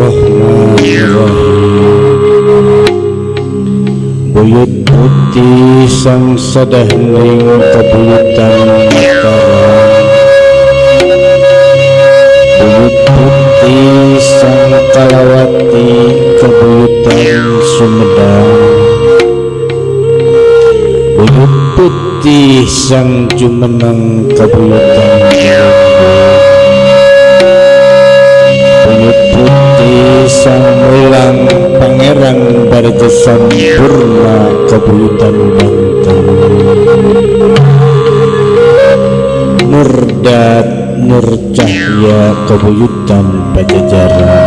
Bismillahirrahmanirrahim. Buyut putih sang sadahning kabuyutan Mataram, buyut putih sang kalawati kabuyutan Sumedang, buyut putih sang jumeneng kabuyutan buyut putih sang mulang pangeran Barja Sampurna kabuyutan Banten, Nurdat Nur Cahya kabuyutan Pajajaran.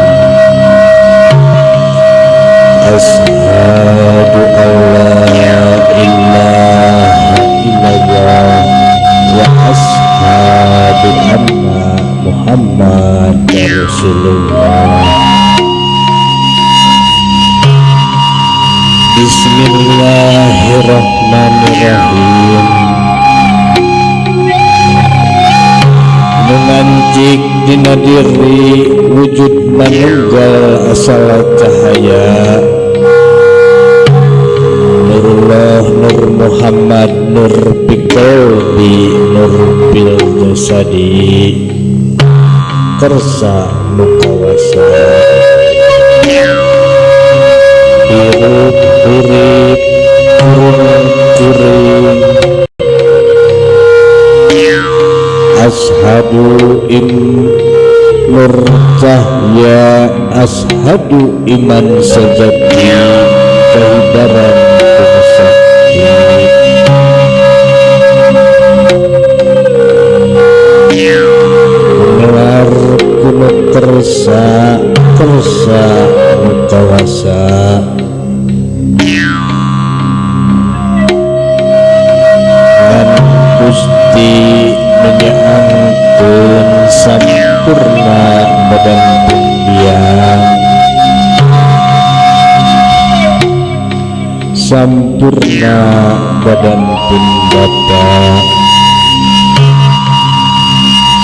Asyhadu alla ilaha illallah wa asyhadu anna Muhammad Rasulullah. Bismillahirrahmanirrahim. Mengancik dina diri wujud manunggal asal cahaya, Nurullah Nur Muhammad Nur Biqalbi Nur Bil Jasadi Kersa Mukawasa. Hirup hurip kurung kuring, ashadu Nur Cahya, ashadu iman sejati kehibaran sakti. Mengelar kuno kersa kersa mukawasa, dan Gusti menyaangkeun sampurna badan pundian, sampurna badan pun bata,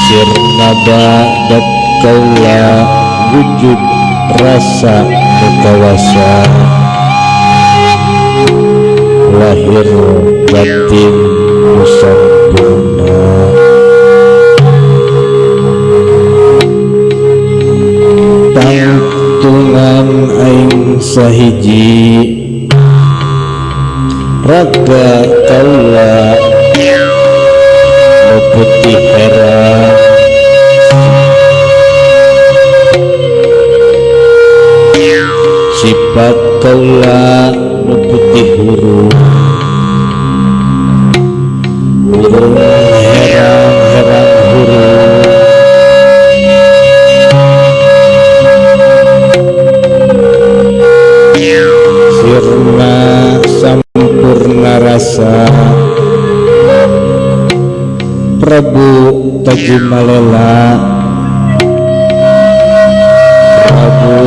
sirnada dat kaula wujud rasa mukawasa, lahir batin sampurna. Tangtungan aing sahiji, raga kaula nu putih hera, sifat kaula nu putih huruf, burung herang-herang huruf, sirna sampurna rasa, Prabu Tajimalela, Prabu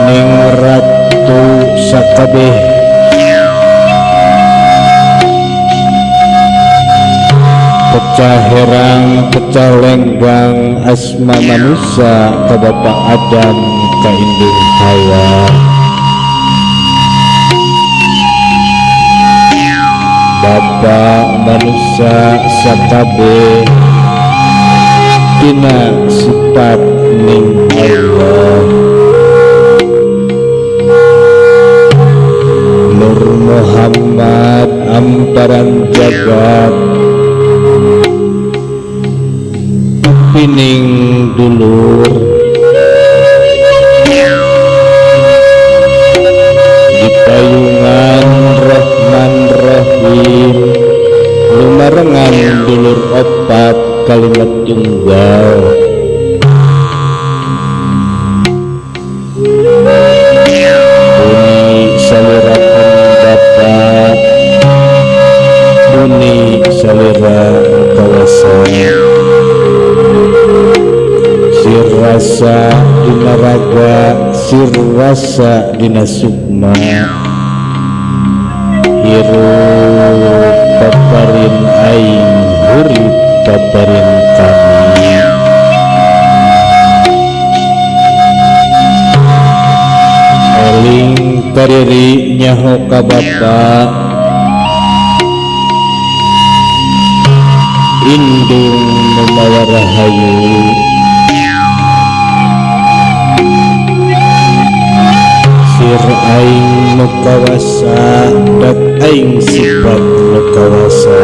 ning ratu sakabeh, pecah herang pecah lenggang asma manusia ka Bapak Adam ka indung Hawa. Bapak manusia sakabe dina sifat ning Allah. Nur Muhammad amparan jagat, pining dulur, di payungan Rahman Rahim, lumarengan dulur opat kalimat tunggal. Buni salira Bapak, buni salira kawasan, sirrasa dina raga, sirrasa dina sukma, hirup paparin aing, hurip paparin kami. kariri nyaho ka bapa indung nu mawa rahayu sir aing nu kawasa dak aing sifat nu kawasa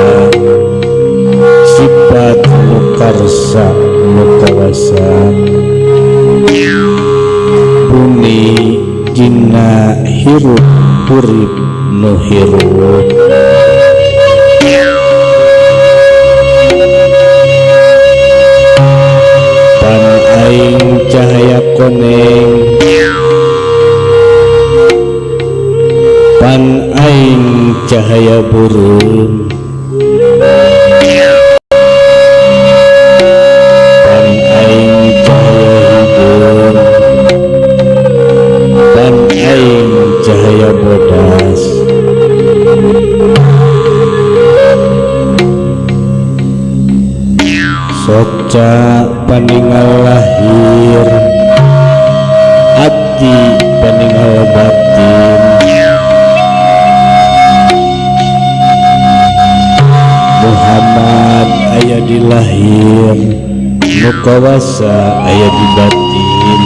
sifat nu karsa nu kawasa bumi jina hirup urip nu hirup pan aing cahaya koneng pan aing cahaya bureum pan aing cahaya hideung pan aing cahaya bodas soca paningal lahir ati paningal batin Muhammad aya di lahir nu kawasa aya di batin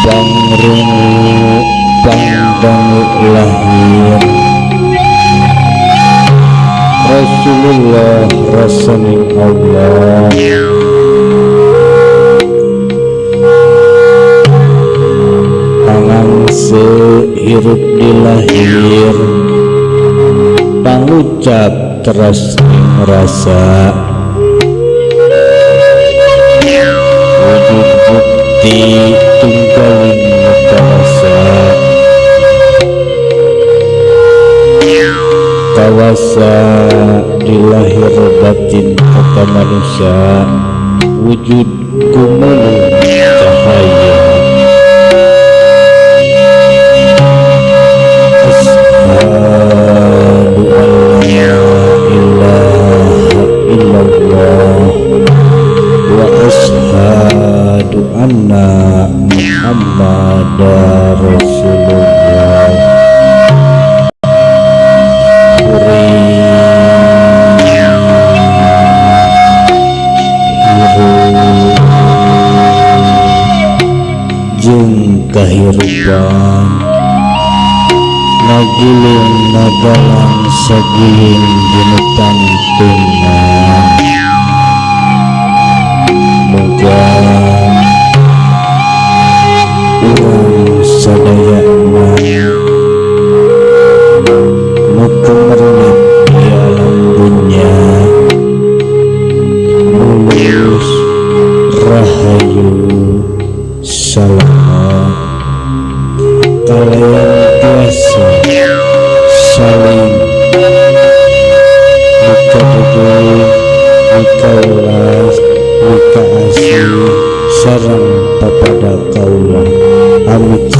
pangrungu pangdangu lahir Rasulullah rasaning Allah pangangse hirup di lahir pangucap teras ngerasa wujud bukti tunggalin kawasa kawasa di lahir batin kata manusia wujud kumulun cahaya asyhadu an la ilaha illallah wa asyhadu anna muhammadar rasulullah jeung kahirupan nagiling nagalang sagiling jinutan tungan moga urang sadayana nu kumerlip di alam dunya mulus rahayu selamat kalayan biasa saling muka duduk muka ulas muka asih sarang papada kaulah amit